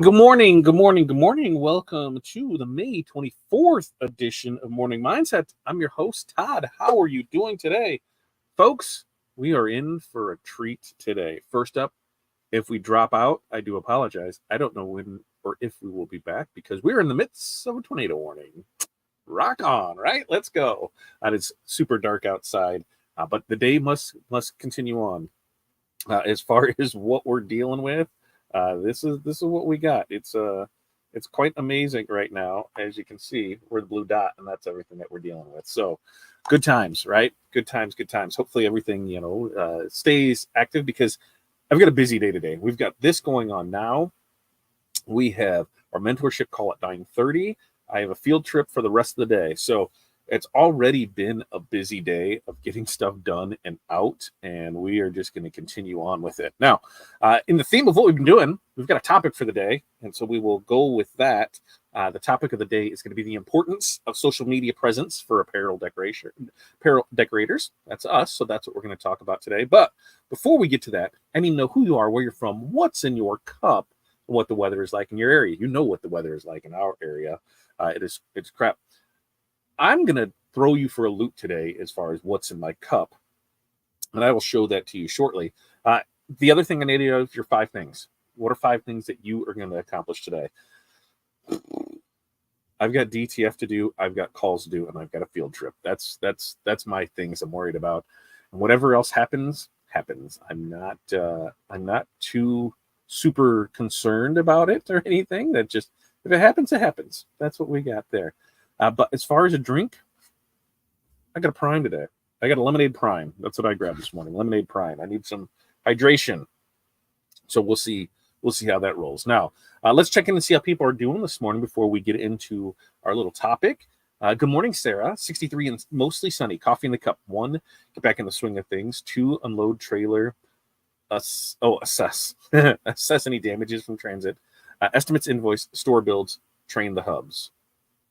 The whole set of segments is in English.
Good morning, good morning, good morning. Welcome to the May 24th edition of Morning Mindset. I'm your host, Todd. How are you doing today? Folks, we are in for a treat today. First up, if we drop out, I do apologize. I don't know when or if we will be back because we're in the midst of a tornado warning. Rock on, right? Let's go. It's super dark outside, but the day must continue on. As far as what we're dealing with, this is what we got. It's quite amazing right now. As you can see, we're the blue dot, and that's everything that we're dealing with. So, good times, right? Good times, good times. Hopefully, everything stays active because I've got a busy day today. We've got this going on now. We have our mentorship call at 9:30. I have a field trip for the rest of the day. So it's already been a busy day of getting stuff done and out, and we are just going to continue on with it. Now, in the theme of what we've been doing, we've got a topic for the day, and so we will go with that. The topic of the day is going to be the importance of social media presence for apparel decorators. That's us, so that's what we're going to talk about today. But before we get to that, I need to know who you are, where you're from, what's in your cup, what the weather is like in your area. You know what the weather is like in our area. It's crap. I'm going to throw you for a loop today as far as what's in my cup, and I will show that to you shortly. The other thing I need to know is your 5 things. What are 5 things that you are going to accomplish today? I've got DTF to do, I've got calls to do, and I've got a field trip. That's my things I'm worried about. And whatever else happens. I'm not too super concerned about it or anything. That just, if it happens, it happens. That's what we got there. But as far as a drink, I got a Prime today. I got a lemonade Prime. That's what I grabbed this morning. Lemonade Prime. I need some hydration. So we'll see how that rolls. Now, let's check in and see how people are doing this morning before we get into our little topic. Good morning, Sarah. 63 and mostly sunny. Coffee in the cup. 1, get back in the swing of things. 2, unload trailer. Assess. Assess any damages from transit. Estimates, invoice, store builds, train the hubs.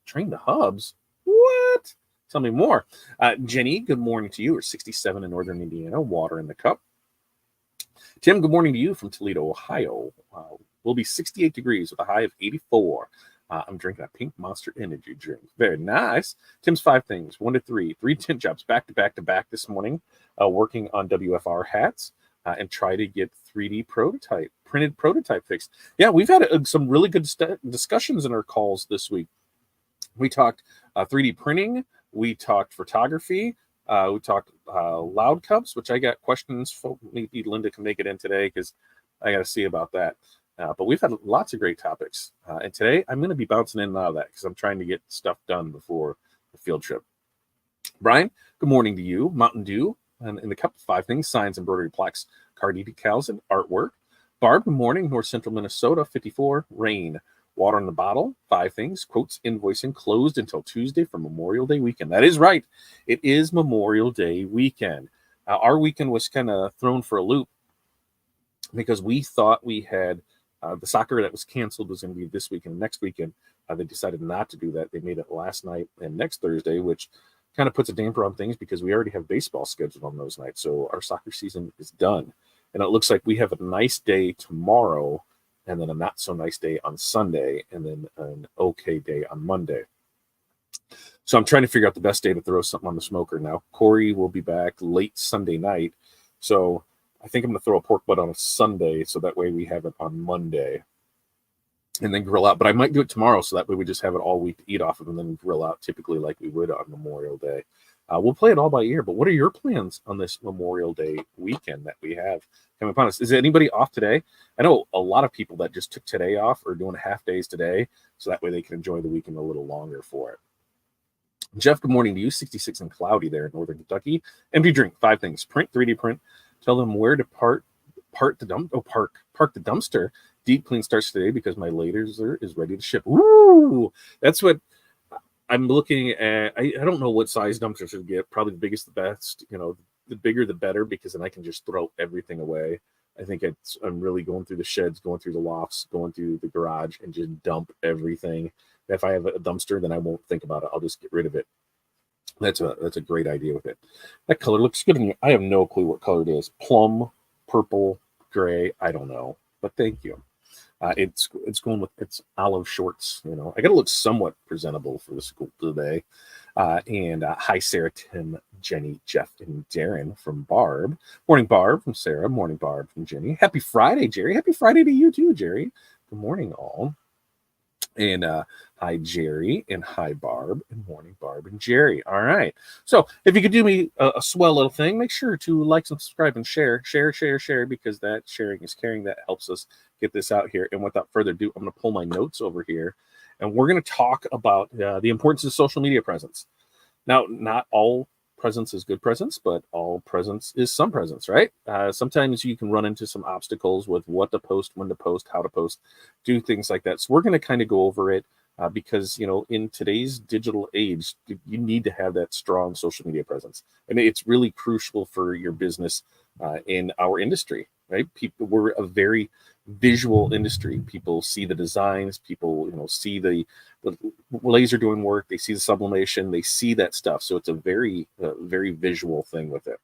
Train the hubs? What? Tell me more. Jenny, good morning to you. We're 67 in northern Indiana. Water in the cup. Tim, good morning to you from Toledo, Ohio. We'll be 68 degrees with a high of 84. I'm drinking a Pink Monster energy drink. Very nice. Tim's 5 things. 1 to 3. 3 tint jobs back to back this morning. Working on WFR hats and try to get 3D printed prototype fixed. Yeah, we've had some really good discussions in our calls this week. We talked 3D printing. We talked photography. We talked loud cups, which I got questions for. Maybe Linda can make it in today because I got to see about that. But we've had lots of great topics. And today I'm going to be bouncing in and out of that because I'm trying to get stuff done before the field trip. Brian, good morning to you. Mountain Dew. And in the cup, 5 things: signs, embroidery, plaques, card decals, and artwork. Barb, good morning. North Central Minnesota, 54. Rain. Water in the bottle, 5 things: quotes, invoicing, closed until Tuesday for Memorial Day weekend. That is right. It is Memorial Day weekend. Our weekend was kind of thrown for a loop because we thought we had the soccer that was canceled was going to be this weekend, next weekend. They decided not to do that. They made it last night and next Thursday, which kind of puts a damper on things because we already have baseball scheduled on those nights. So our soccer season is done. And it looks like we have a nice day tomorrow, and then a not so nice day on Sunday, and then an okay day on Monday. So I'm trying to figure out the best day to throw something on the smoker now. Corey will be back late Sunday night. So I think I'm going to throw a pork butt on a Sunday, so that way we have it on Monday and then grill out. But I might do it tomorrow, so that way we just have it all week to eat off of and then grill out typically like we would on Memorial Day. We'll play it all by ear, but what are your plans on this Memorial Day weekend that we have coming upon us? Is anybody off today? I know a lot of people that just took today off are doing half days today, so that way they can enjoy the weekend a little longer for it. Jeff, good morning to you. 66 and cloudy there in northern Kentucky. Empty drink, 5 things: print, 3D print. Tell them where to park the dumpster. Deep clean starts today because my laser is ready to ship. Woo! That's what I'm looking at. I don't know what size dumpsters to get. Probably the biggest, the best. The bigger, the better, because then I can just throw everything away. I think I'm really going through the sheds, going through the lofts, going through the garage, and just dump everything. If I have a dumpster, then I won't think about it. I'll just get rid of it. That's a great idea with it. That color looks good on you. I have no clue what color it is. Plum, purple, gray. I don't know, but thank you. It's going with its olive shorts. I got to look somewhat presentable for the school today. And hi, Sarah, Tim, Jenny, Jeff, and Darren from Barb. Morning, Barb from Sarah. Morning, Barb from Jenny. Happy Friday, Jerry. Happy Friday to you too, Jerry. Good morning, all. And hi, Jerry, and hi, Barb, and morning, Barb and Jerry. All right. So if you could do me a swell little thing, make sure to like, subscribe, and share, because that sharing is caring. That helps us get this out here. And without further ado, I'm going to pull my notes over here, and we're going to talk about the importance of social media presence. Now, not all presence is good presence, but all presence is some presence, right? Sometimes you can run into some obstacles with what to post, when to post, how to post, do things like that. So we're going to kind of go over it because, in today's digital age, you need to have that strong social media presence. And it's really crucial for your business in our industry, right? We're a very visual industry. People see the designs, people, see the laser doing work, they see the sublimation, they see that stuff. So it's a very visual thing with it.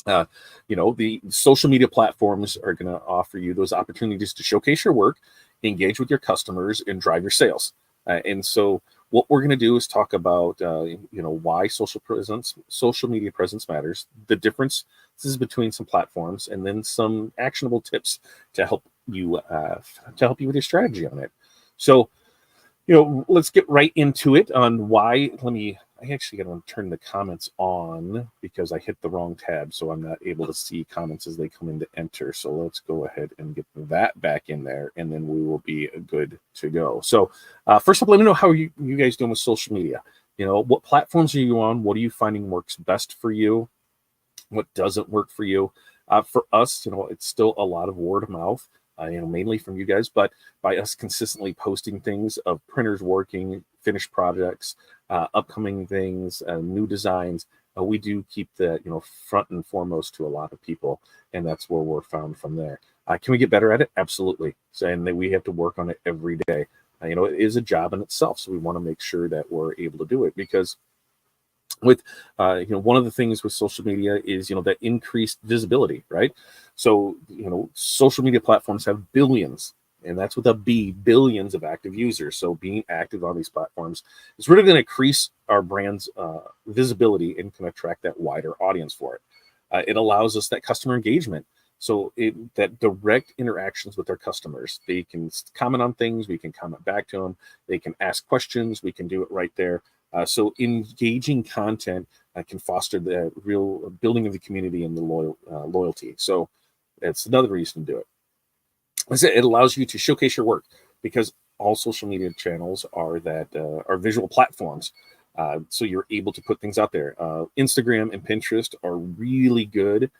The social media platforms are going to offer you those opportunities to showcase your work, engage with your customers, and drive your sales. And so what we're going to do is talk about why social media presence matters, the differences between some platforms, and then some actionable tips to help you with your strategy on it. So let's get right into it on why. I actually got to turn the comments on because I hit the wrong tab, so I'm not able to see comments as they come in to enter. So let's go ahead and get that back in there, and then we will be good to go. So first up, let me know how you guys doing with social media. What platforms are you on? What are you finding works best for you? What doesn't work for you? For us, it's still a lot of word of mouth. Mainly from you guys, but by us consistently posting things of printers working, finished projects, upcoming things, new designs, we do keep that, front and foremost to a lot of people, and that's where we're found from there. Can we get better at it? Absolutely. And that we have to work on it every day. It is a job in itself, so we want to make sure that we're able to do it because with one of the things with social media is that increased visibility, right? So social media platforms have billions, and that's with a B, billions of active users. So being active on these platforms is really going to increase our brand's visibility and can attract that wider audience for it. It allows us that customer engagement. So that direct interactions with our customers, they can comment on things, we can comment back to them, they can ask questions, we can do it right there. So engaging content can foster the real building of the community and the loyalty. So that's another reason to do it. As I said, it allows you to showcase your work because all social media channels are visual platforms. So you're able to put things out there. Instagram and Pinterest are really good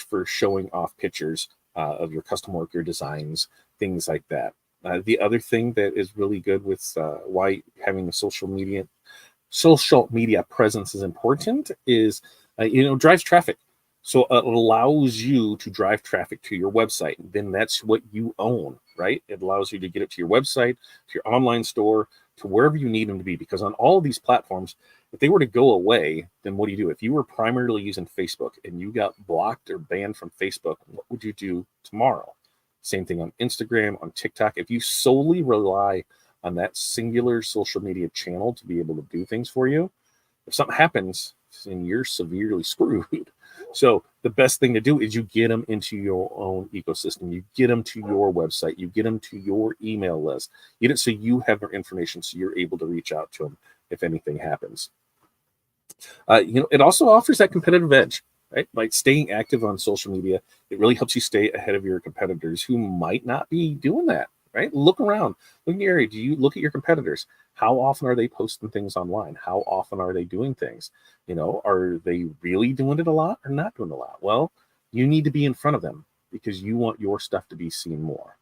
for showing off pictures of your custom work, your designs, things like that. The other thing that is really good with why having a social media presence is important is, drives traffic. So it allows you to drive traffic to your website. Then that's what you own, right? It allows you to get it to your website, to your online store, to wherever you need them to be. Because on all of these platforms, if they were to go away, then what do you do? If you were primarily using Facebook and you got blocked or banned from Facebook, what would you do tomorrow? Same thing on Instagram, on TikTok. If you solely rely on that singular social media channel to be able to do things for you, if something happens, then you're severely screwed. So the best thing to do is you get them into your own ecosystem. You get them to your website. You get them to your email list. Get it so you have their information so you're able to reach out to them if anything happens. It also offers that competitive edge, right? By staying active on social media, it really helps you stay ahead of your competitors who might not be doing that, right? Look around. Look in your area. Do you look at your competitors? How often are they posting things online? How often are they doing things? Are they really doing it a lot or not doing a lot? Well, you need to be in front of them because you want your stuff to be seen more.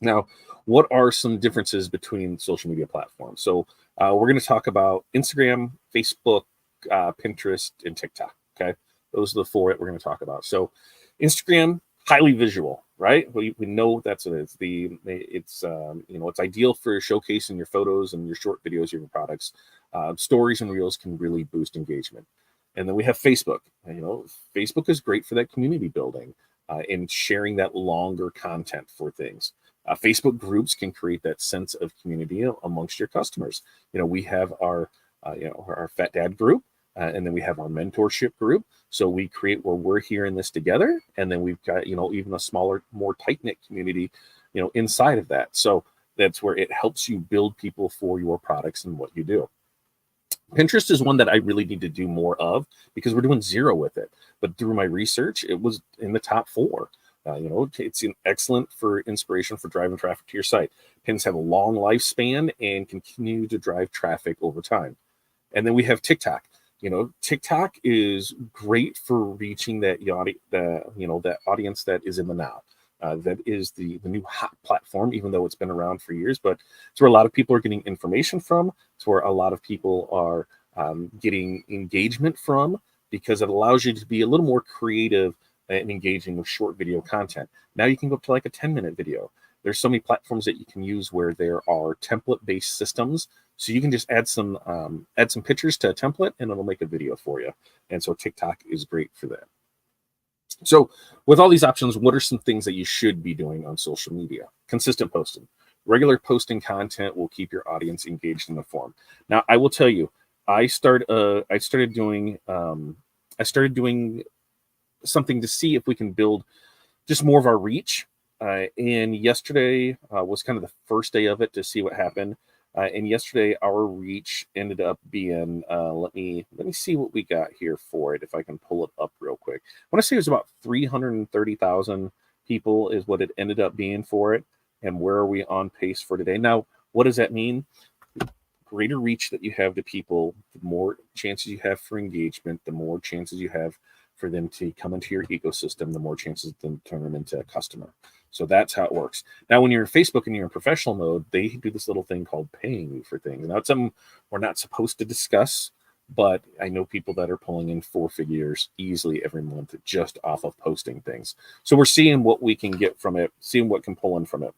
Now, what are some differences between social media platforms? So we're going to talk about Instagram, Facebook, Pinterest, and TikTok. Okay, those are the four that we're going to talk about. So Instagram, highly visual, right? We know that's what it is. It's ideal for showcasing your photos and your short videos of your products. Stories and reels can really boost engagement. And then we have Facebook. Facebook is great for that community building and sharing that longer content for things. Facebook groups can create that sense of community amongst your customers. We have our Fat Dad group, and then we have our mentorship group. So we create where we're here in this together, and then we've got even a smaller, more tight knit community, inside of that. So that's where it helps you build people for your products and what you do. Pinterest is one that I really need to do more of because we're doing zero with it. But through my research, it was in the top 4. It's excellent for inspiration for driving traffic to your site. Pins have a long lifespan and continue to drive traffic over time. And then we have TikTok. TikTok is great for reaching that that audience that is in the now. That is the new hot platform, even though it's been around for years. But it's where a lot of people are getting information from. It's where a lot of people are getting engagement from, because it allows you to be a little more creative and engaging with short video content. Now you can go up to like a 10-minute video. There's so many platforms that you can use where there are template-based systems. So you can just add some pictures to a template and it'll make a video for you. And so TikTok is great for that. So with all these options, what are some things that you should be doing on social media? Consistent posting. Regular posting content will keep your audience engaged and informed. Now, I will tell you, I started doing something to see if we can build just more of our reach. And yesterday was kind of the first day of it to see what happened. And yesterday, our reach ended up being, let me see what we got here for it, if I can pull it up real quick. I want to say it was about 330,000 people is what it ended up being for it. And where are we on pace for today? Now, what does that mean? Greater reach that you have to people, the more chances you have for engagement, the more chances you have for them to come into your ecosystem, the more chances to turn them into a customer. So that's how it works. Now, when you're in Facebook and you're in professional mode, they do this little thing called paying you for things. Now, it's something we're not supposed to discuss, but I know people that are pulling in 4 figures easily every month just off of posting things. So we're seeing what we can get from it, seeing what can pull in from it.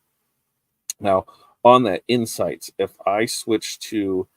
Now, on that insights, if I switch to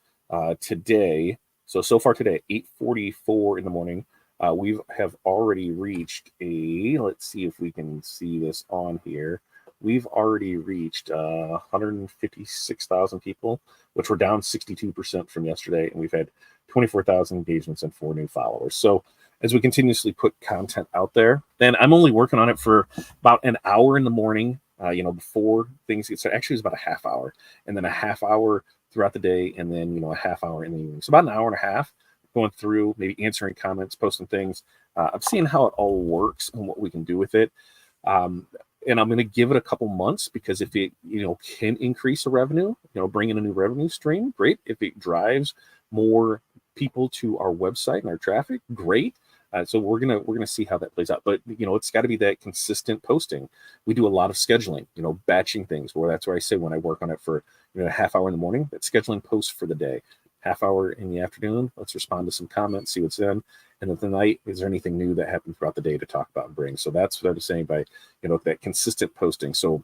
today, so far today, 8:44 in the morning, we have already reached let's see if we can see this on here. We've already reached 156,000 people, which were down 62% from yesterday. And we've had 24,000 engagements and 4 new followers. So as we continuously put content out there, and I'm only working on it for about an hour in the morning, before things get started. Actually, it's about a half hour, and then a half hour throughout the day, and then, a half hour in the evening. So about an hour and a half going through, maybe answering comments, posting things. I'm seeing how it all works and what we can do with it. And I'm going to give it a couple months, because if it, can increase the revenue, bring in a new revenue stream, great. If it drives more people to our website and our traffic, great. So we're gonna see how that plays out. But it's got to be that consistent posting. We do a lot of scheduling, batching things. Where that's where I say when I work on it for a half hour in the morning, that's scheduling posts for the day. Half hour in the afternoon, let's respond to some comments, see what's in. And at the night, is there anything new that happened throughout the day to talk about and bring? So that's what I was saying by that consistent posting. So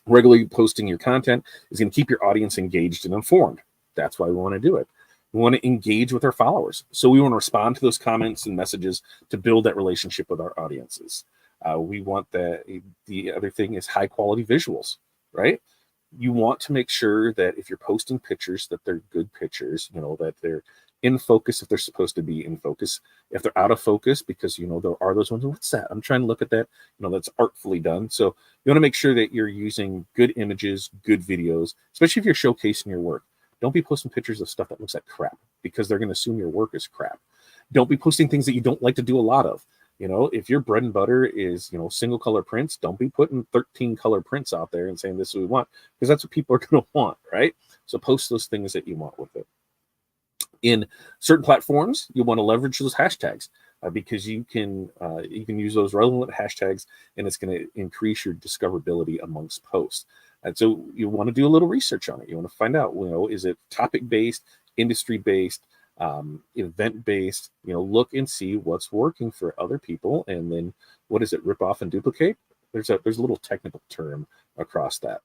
regularly posting your content is going to keep your audience engaged and informed. That's why we want to do it. We want to engage with our followers. So we want to respond to those comments and messages to build that relationship with our audiences. We want the other thing is high quality visuals, right? You want to make sure that if you're posting pictures, that they're good pictures, that they're in focus if they're supposed to be in focus. If they're out of focus, because, there are those ones, what's that? I'm trying to look at that, that's artfully done. So you want to make sure that you're using good images, good videos, especially if you're showcasing your work. Don't be posting pictures of stuff that looks like crap, because they're going to assume your work is crap. Don't be posting things that you don't like to do a lot of. If your bread and butter is, single color prints, don't be putting 13 color prints out there and saying this is what we want, because that's what people are going to want, right? So post those things that you want with it. In certain platforms, you want to leverage those hashtags because you can use those relevant hashtags, and it's going to increase your discoverability amongst posts. And so you want to do a little research on it. You want to find out, is it topic-based, industry-based, event-based? Look and see what's working for other people, and then what is it? Rip off and duplicate. There's a little technical term across that.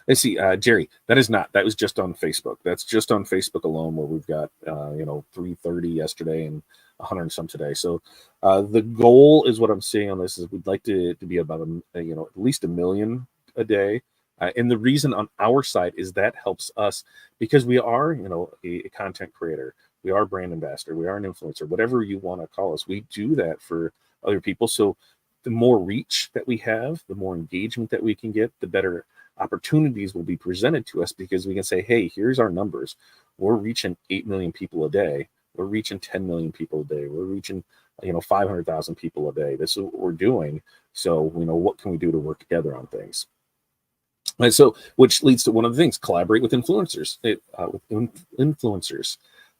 Let's see, Jerry, that was just on Facebook. That's just on Facebook alone, where we've got, 330 yesterday and 100 and some today. So the goal is, what I'm seeing on this is, we'd like to be about, at least 1 million a day. And the reason on our side is that helps us, because we are, a content creator. We are a brand ambassador. We are an influencer, whatever you want to call us. We do that for other people. So the more reach that we have, the more engagement that we can get, the better opportunities will be presented to us, because we can say, hey, here's our numbers. We're reaching 8 million people a day. We're reaching 10 million people a day. We're reaching, 500,000 people a day. This is what we're doing. So, what can we do to work together on things? And so, which leads to one of the things: collaborate with influencers. Influencers,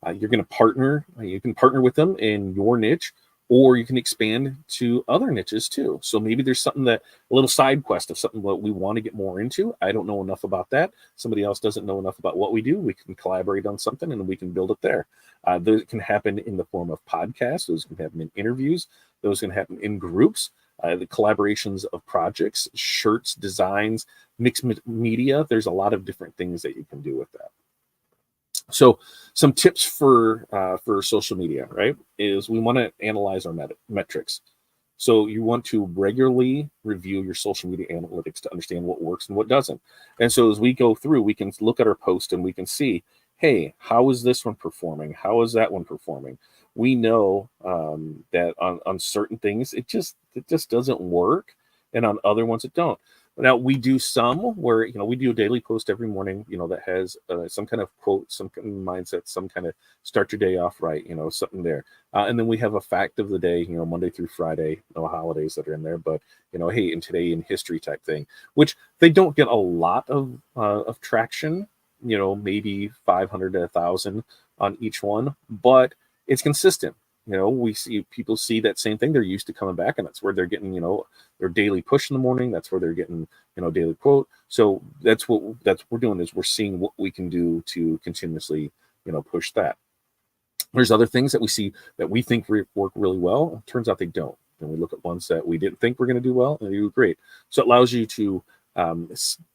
you're going to partner. You can partner with them in your niche, or you can expand to other niches too. So maybe there's something, that a little side quest of something that we want to get more into. I don't know enough about that. Somebody else doesn't know enough about what we do. We can collaborate on something, and we can build it there. Those can happen in the form of podcasts. Those can happen in interviews. Those can happen in groups. The collaborations of projects, shirts, designs, mixed media. There's a lot of different things that you can do with that. So some tips for social media, right, is we want to analyze our metrics. So you want to regularly review your social media analytics to understand what works and what doesn't. And so as we go through, we can look at our post and we can see, hey, how is this one performing? How is that one performing? We know that on certain things, it just doesn't work. And on other ones, it don't. Now, we do some where, we do a daily post every morning, that has some kind of quote, some kind of mindset, some kind of start your day off right, something there. And then we have a fact of the day, Monday through Friday, no holidays that are in there, but, hey, in today in history type thing, which they don't get a lot of traction, maybe 500 to 1,000 on each one, but it's consistent. We see people see that same thing. They're used to coming back, and that's where they're getting, their daily push in the morning. That's where they're getting, daily quote. So that's what we're doing, is we're seeing what we can do to continuously, push that. There's other things that we see that we think work really well. It turns out they don't. And we look at ones that we didn't think were going to do well, and they do great. So it allows you to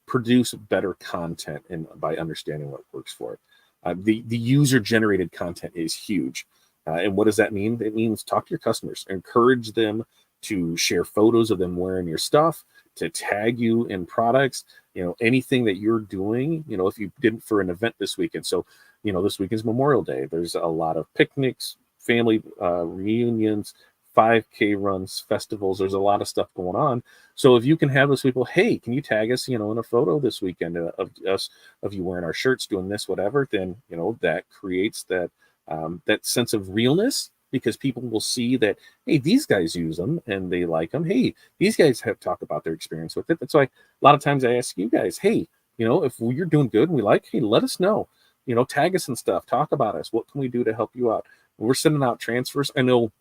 produce better content, and by understanding what works for it. The user generated content is huge. And what does that mean? It means talk to your customers, encourage them to share photos of them wearing your stuff, to tag you in products, anything that you're doing, if you did for an event this weekend. So, this weekend's Memorial Day. There's a lot of picnics, family reunions, 5K runs, festivals. There's a lot of stuff going on. So if you can have those people, hey, can you tag us, in a photo this weekend of us, of you wearing our shirts, doing this, whatever, then, that creates that sense of realness, because people will see that, hey, these guys use them and they like them. Hey, these guys have talked about their experience with it. That's why a lot of times I ask you guys, hey, if you're doing good and we like, hey, let us know, tag us and stuff, talk about us. What can we do to help you out? We're sending out transfers. I know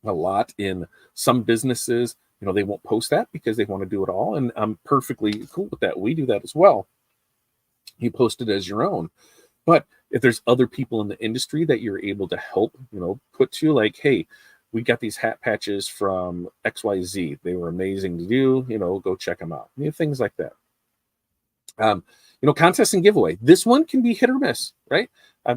a lot in some businesses, they won't post that because they want to do it all. And I'm perfectly cool with that. We do that as well. You post it as your own. But if there's other people in the industry that you're able to help, put to, like, hey, we got these hat patches from XYZ. They were amazing to do, go check them out. Things like that. Contest and giveaway. This one can be hit or miss, right?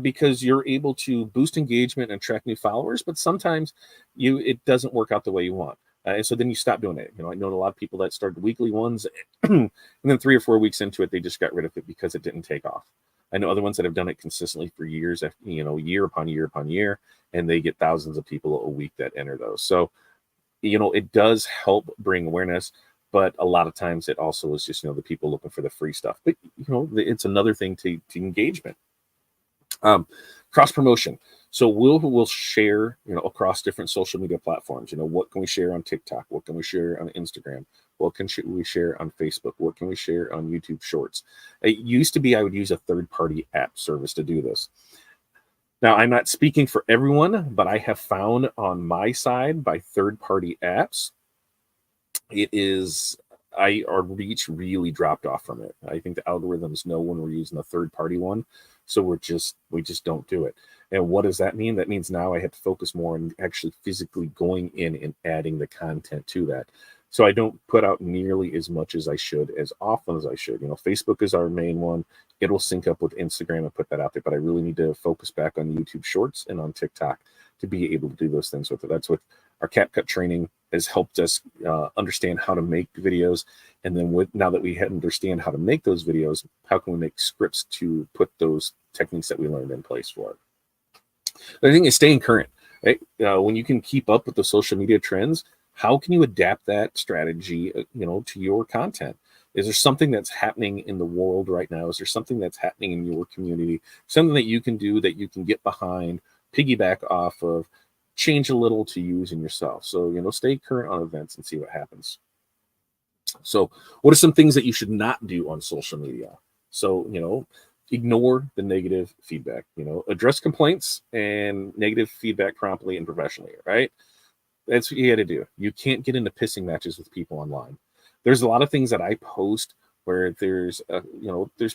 Because you're able to boost engagement and attract new followers, but sometimes it doesn't work out the way you want. And so then you stop doing it. I know a lot of people that started weekly ones and then 3 or 4 weeks into it, they just got rid of it because it didn't take off. I know other ones that have done it consistently for years, year upon year upon year, and they get thousands of people a week that enter those. So, it does help bring awareness, but a lot of times it also is just, the people looking for the free stuff. But, it's another thing to engagement. Cross promotion. So we'll share, across different social media platforms. What can we share on TikTok? What can we share on Instagram? What can we share on Facebook? What can we share on YouTube Shorts? It used to be I would use a third-party app service to do this. Now, I'm not speaking for everyone, but I have found on my side, by third-party apps, our reach really dropped off from it. I think the algorithms know when we're using a third-party one, so we just don't do it. And what does that mean? That means now I have to focus more on actually physically going in and adding the content to that. So I don't put out nearly as much as I should, as often as I should. Facebook is our main one. It'll sync up with Instagram and put that out there, but I really need to focus back on YouTube Shorts and on TikTok to be able to do those things with it. That's what our CapCut training has helped us understand how to make videos. And then now that we understand how to make those videos, how can we make scripts to put those techniques that we learned in place for it? The other thing is staying current, right? When you can keep up with the social media trends, how can you adapt that strategy, to your content? Is there something that's happening in the world right now? Is there something that's happening in your community? Something that you can do that you can get behind, piggyback off of, change a little to use in yourself. So, stay current on events and see what happens. So what are some things that you should not do on social media? So, ignore the negative feedback, address complaints and negative feedback promptly and professionally, right? That's what you got to do. You can't get into pissing matches with people online. There's a lot of things that I post where there's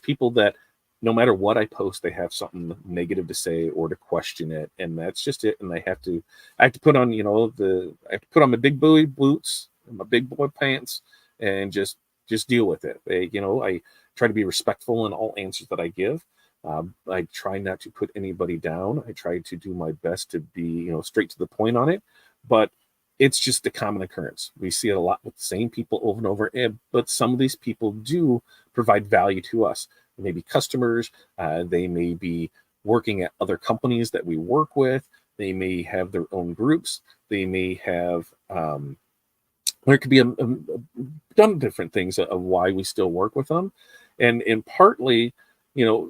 people that no matter what I post, they have something negative to say or to question it, and that's just it. And I have to put on, I have to put on my big boy boots and my big boy pants and just deal with it. I try to be respectful in all answers that I give. I try not to put anybody down. I try to do my best to be, straight to the point on it, but it's just a common occurrence. We see it a lot with the same people over and over, but some of these people do provide value to us. They may be customers. They may be working at other companies that we work with. They may have their own groups. They may have, there could be a ton of different things of why we still work with them. And partly,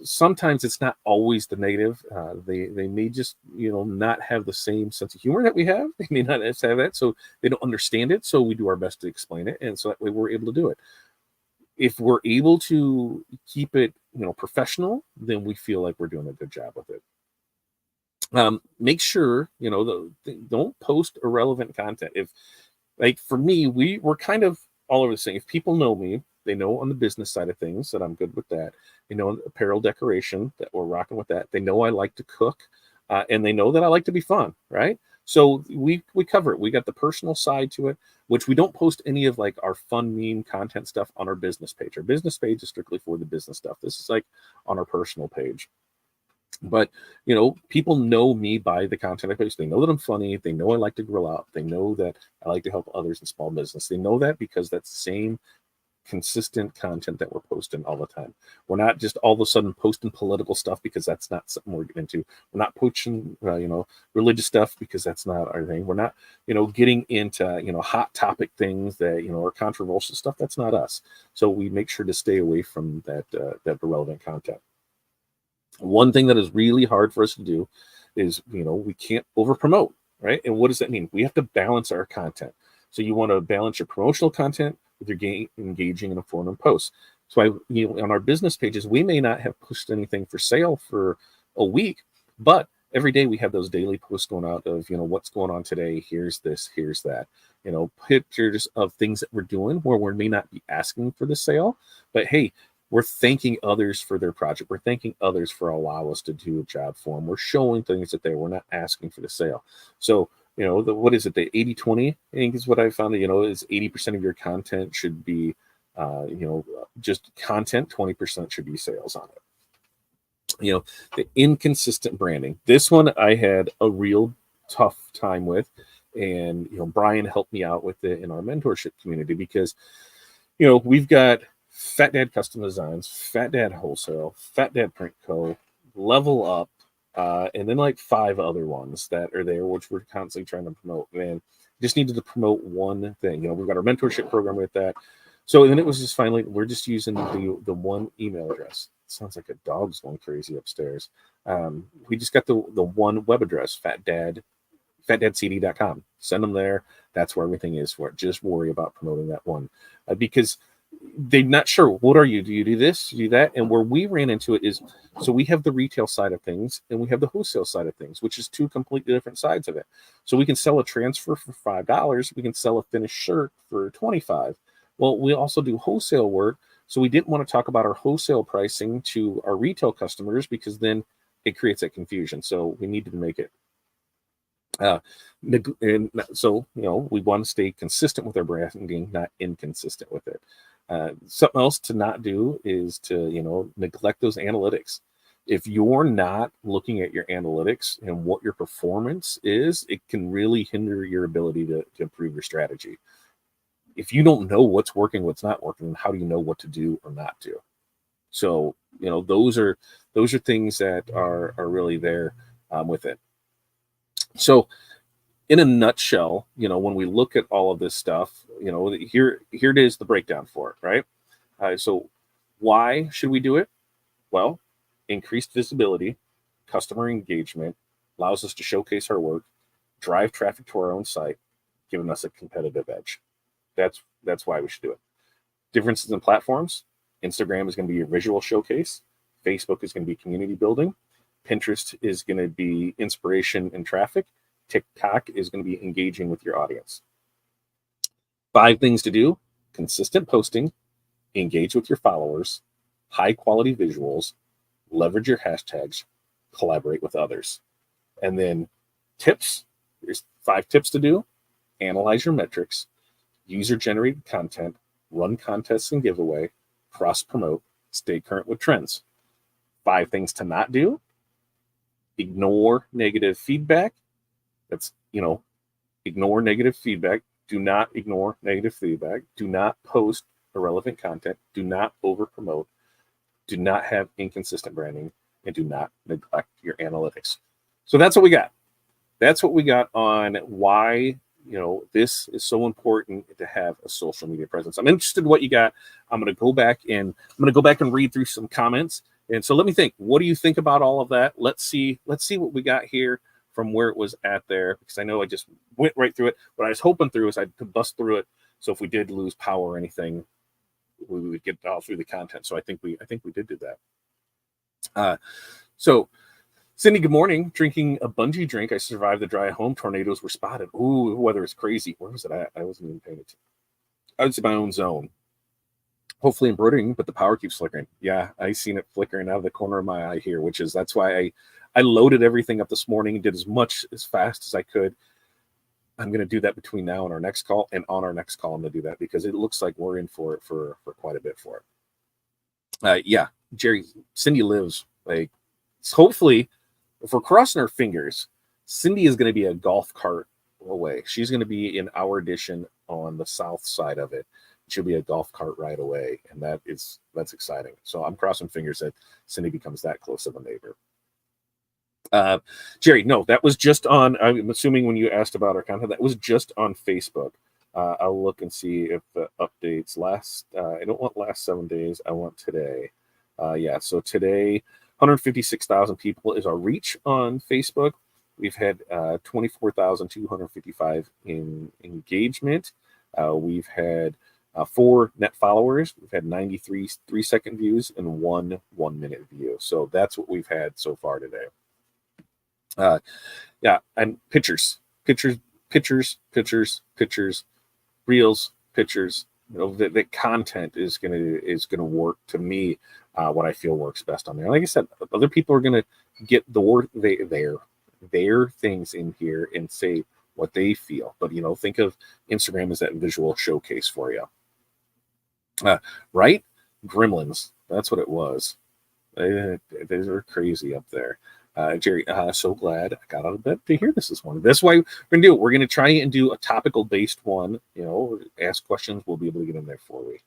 sometimes it's not always the negative. They may just, not have the same sense of humor that we have. They may not have that, so they don't understand it. So we do our best to explain it, and so that way we're able to do it. If we're able to keep it, professional, then we feel like we're doing a good job with it. Make sure, don't post irrelevant content. If, like for me, we're kind of all over the same. If people know me, they know on the business side of things that I'm good with that. They know apparel decoration that we're rocking with that. They know I like to cook, and they know that I like to be fun, right? So we cover it. We got the personal side to it, which we don't post any of like our fun meme content stuff on our business page. Our business page is strictly for the business stuff. This is like on our personal page. But, people know me by the content I post. They know that I'm funny. They know I like to grill out. They know that I like to help others in small business. They know that because that's the same consistent content that we're posting all the time. We're not just all of a sudden posting political stuff because that's not something we're getting into. We're not poaching, religious stuff because that's not our thing. We're not, getting into, hot topic things that, are controversial stuff. That's not us. So we make sure to stay away from that irrelevant content. One thing that is really hard for us to do is, we can't over promote, right? And what does that mean? We have to balance our content. So you want to balance your promotional content with your engaging and informative posts. So on our business pages, we may not have pushed anything for sale for a week, but every day we have those daily posts going out of, what's going on today. Here's this, here's that, pictures of things that we're doing where we may not be asking for the sale, but hey, we're thanking others for their project. We're thanking others for allow us to do a job for them. We're showing things that we're not asking for the sale. So, what is it? The 80-20, I think is what I found, is 80% of your content should be, just content, 20% should be sales on it. The inconsistent branding. This one I had a real tough time with. And, Brian helped me out with it in our mentorship community because, we've got Fat Dad Custom Designs, Fat Dad Wholesale, Fat Dad Print Co., Level Up, and then like 5 other ones that are there, which we're constantly trying to promote. And just needed to promote one thing. We've got our mentorship program with that. So then it was just finally, we're just using the one email address. It sounds like a dog's going crazy upstairs. We just got the one web address, fatdadcd.com. Send them there. That's where everything is for it. Just worry about promoting that one because they're not sure. What are you? Do you do this? Do you do that? And where we ran into it is, so we have the retail side of things and we have the wholesale side of things, which is 2 completely different sides of it. So we can sell a transfer for $5. We can sell a finished shirt for $25. Well, we also do wholesale work. So we didn't want to talk about our wholesale pricing to our retail customers because then it creates that confusion. So we needed to make it Uh, and so, we want to stay consistent with our branding, not inconsistent with it. Something else to not do is to, neglect those analytics. If you're not looking at your analytics and what your performance is, it can really hinder your ability to improve your strategy. If you don't know what's working, what's not working, how do you know what to do or not do? So, those are things that are really there with it. So, in a nutshell, when we look at all of this stuff, here it is, the breakdown for it, right? So why should we do it? Well, increased visibility, customer engagement, allows us to showcase our work, drive traffic to our own site, giving us a competitive edge. That's why we should do it. Differences in platforms: Instagram is going to be your visual showcase, Facebook is going to be community building, Pinterest is going to be inspiration and traffic, TikTok is going to be engaging with your audience. 5 things to do: consistent posting, engage with your followers, high quality visuals, leverage your hashtags, collaborate with others. And then tips: there's 5 tips to do: analyze your metrics, user generated content, run contests and giveaway, cross promote, stay current with trends. 5 things to not do: ignore negative feedback. That's, ignore negative feedback. Do not ignore negative feedback. Do not post irrelevant content. Do not over promote. Do not have inconsistent branding, and do not neglect your analytics. So that's what we got. That's what we got on why, this is so important to have a social media presence. I'm interested in what you got. I'm going to go back and read through some comments. And so let me think. What do you think about all of that? Let's see what we got here from where it was at there, because I know I just went right through it. What I was hoping through is I could bust through it. So if we did lose power or anything, we would get all through the content. So I think we did do that. So Cindy, good morning. Drinking a bungee drink. I survived the dry home. Tornadoes were spotted. Ooh, weather is crazy. Where was it at? I wasn't even paying attention. I was in my own zone. Hopefully embroidering, but the power keeps flickering. Yeah, I seen it flickering out of the corner of my eye here, that's why I loaded everything up this morning and did as fast as I could. I'm going to do that between now and our next call, and on our next call I'm going to do that because it looks like we're in for it for quite a bit for it. Yeah, Jerry, Cindy lives like, hopefully, if we're crossing our fingers, Cindy is going to be a golf cart away. She's going to be in our edition on the south side of it. She'll be a golf cart ride away, and that's exciting. So I'm crossing fingers that Cindy becomes that close of a neighbor. Jerry, no, that was just on, I'm assuming when you asked about our content, that was just on Facebook. I'll look and see if the updates I don't want last 7 days. I want today. Yeah, so today, 156,000 people is our reach on Facebook. We've had 24,255 in engagement. We've had 4 net followers. We've had 93 3-second views and 1 1-minute view. So that's what we've had so far today. Yeah, and pictures, reels, pictures. The content is gonna work to me. What I feel works best on there. Like I said, other people are gonna get their things in here and say what they feel. But think of Instagram as that visual showcase for you. Right? Gremlins. That's what it was. They are crazy up there. Jerry, so glad I got out of bed to hear this morning. That's why we're going to do it. We're going to try and do a topical-based one. Ask questions. We'll be able to get in there for you.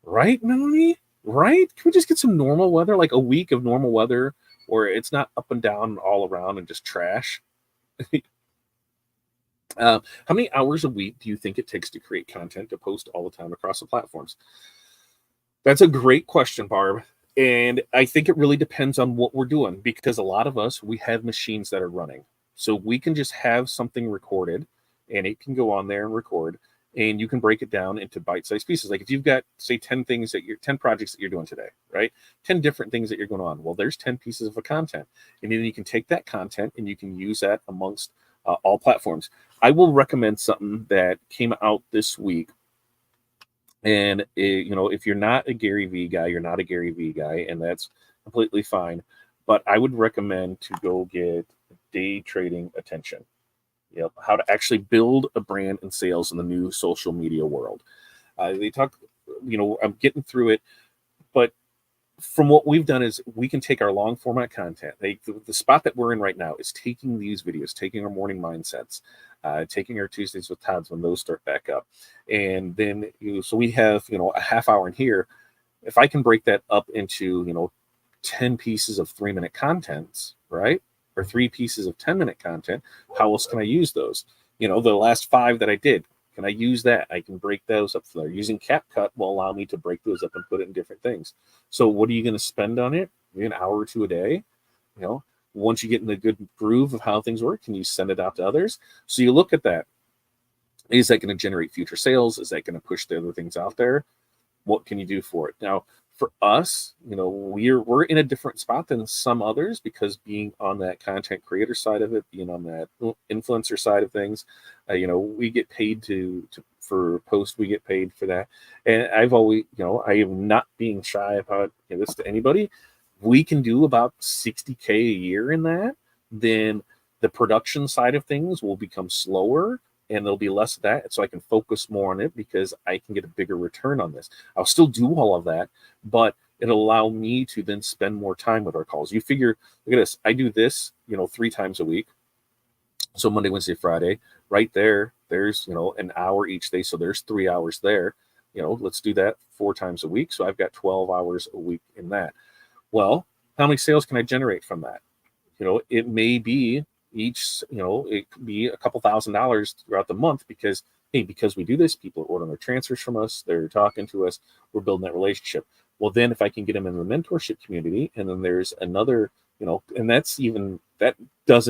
Right, Melanie? Right? Can we just get some normal weather, like a week of normal weather, where it's not up and down all around and just trash? How many hours a week do you think it takes to create content to post all the time across the platforms? That's a great question, Barb. And I think it really depends on what we're doing, because a lot of us, we have machines that are running. So we can just have something recorded and it can go on there and record, and you can break it down into bite-sized pieces. Like if you've got, say, 10 projects that you're doing today, right? 10 different things that you're going on. Well, there's 10 pieces of content. And then you can take that content and you can use that amongst all platforms. I will recommend something that came out this week. And if you're not a Gary Vee guy, you're not a Gary Vee guy, and that's completely fine. But I would recommend to go get Day Trading Attention. how to actually build a brand and sales in the new social media world. They talk, I'm getting through it, but from what we've done is we can take our long format content. The spot that we're in right now is taking these videos, taking our morning mindsets, taking our Tuesdays with Tods when those start back up. And then, so we have, a half hour in here. If I can break that up into, 10 pieces of 3-minute contents, right? Or 3 pieces of 10-minute content, how else can I use those? The last 5 that I did, can I use that? I can break those up there. Using CapCut will allow me to break those up and put it in different things. So what are you going to spend on it? Maybe an hour or 2 a day. Once you get in the good groove of how things work, can you send it out to others? So you look at that. Is that going to generate future sales? Is that going to push the other things out there? What can you do for it? Now, for us, we're in a different spot than some others because being on that content creator side of it, being on that influencer side of things, we get paid for posts. We get paid for that. And I've always, I am not being shy about this to anybody. We can do about $60K a year in that. Then the production side of things will become slower, and there'll be less of that, so I can focus more on it because I can get a bigger return on this. I'll still do all of that, but it'll allow me to then spend more time with our calls. You figure, look at this. I do this, 3 times a week. So Monday, Wednesday, Friday, right there, there's, an hour each day. So there's 3 hours there. Let's do that 4 times a week. So I've got 12 hours a week in that. Well, how many sales can I generate from that? It may be each, it could be a couple $1,000s throughout the month because we do this, people are ordering their transfers from us, they're talking to us, we're building that relationship. Well, then if I can get them in the mentorship community, and then there's another, and that's even, that does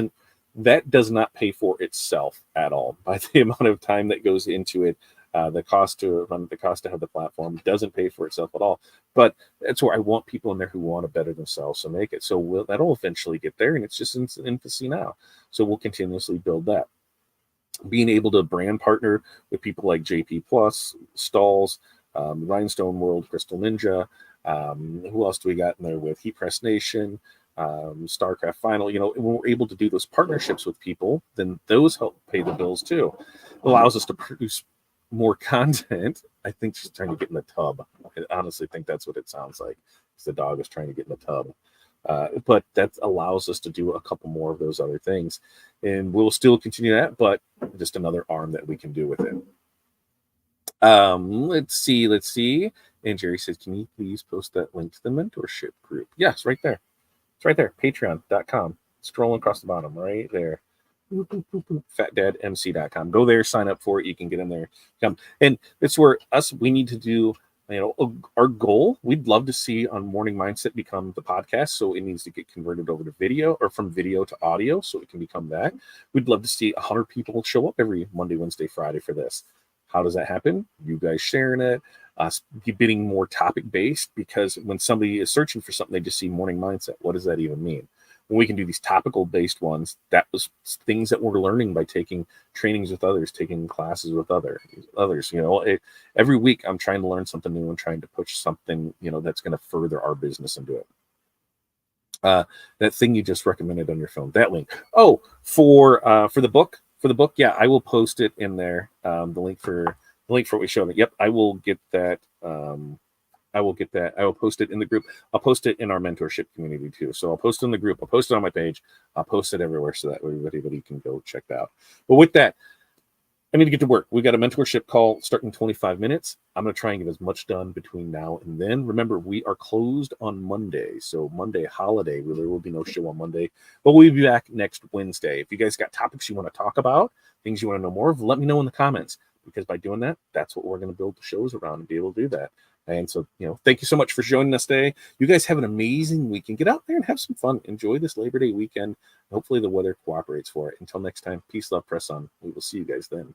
not pay for itself at all by the amount of time that goes into it. The cost to run, the cost to have the platform doesn't pay for itself at all. But that's where I want people in there who want to better themselves to make it. So that'll eventually get there, and it's just in infancy now. So we'll continuously build that. Being able to brand partner with people like JP Plus, Stalls, Rhinestone World, Crystal Ninja. Who else do we got in there with Heat Press Nation, StarCraft Final? When we're able to do those partnerships with people, then those help pay the bills too. It allows us to produce more content. I think she's trying to get in the tub. I honestly think that's what it sounds like. The dog is trying to get in the tub. But that allows us to do a couple more of those other things. And we'll still continue that, but just another arm that we can do with it. Let's see. And Jerry says, can you please post that link to the mentorship group? Yes, right there. It's right there. Patreon.com. Scrolling across the bottom, right there. FatDadMC.com. Go there, sign up for it. You can get in there. Come. And it's where we need to do, our goal, we'd love to see on Morning Mindset become the podcast. So it needs to get converted over to video, or from video to audio, so it can become that. We'd love to see 100 people show up every Monday, Wednesday, Friday for this. How does that happen? You guys sharing it, us getting more topic based, because when somebody is searching for something, they just see Morning Mindset. What does that even mean? When we can do these topical based ones, that was things that we're learning by taking trainings with others, taking classes with others. Every week I'm trying to learn something new and trying to push something, that's going to further our business and do it. That thing you just recommended on your phone, that link. Oh, for the book, yeah, I will post it in there. The link for what we showed. Yep, I will get that. I will post it in the group. I'll post it in our mentorship community too. So I'll post it in the group. I'll post it on my page. I'll post it everywhere so that everybody can go check that out. But with that, I need to get to work. We've got a mentorship call starting in 25 minutes. I'm going to try and get as much done between now and then. Remember, we are closed on Monday. So Monday holiday, there will be no show on Monday, but we'll be back next Wednesday. If you guys got topics you want to talk about, things you want to know more of, let me know in the comments, because by doing that, that's what we're going to build the shows around and be able to do that. And so, thank you so much for joining us today. You guys have an amazing weekend. Get out there and have some fun. Enjoy this Labor Day weekend. Hopefully the weather cooperates for it. Until next time, peace, love, press on. We will see you guys then.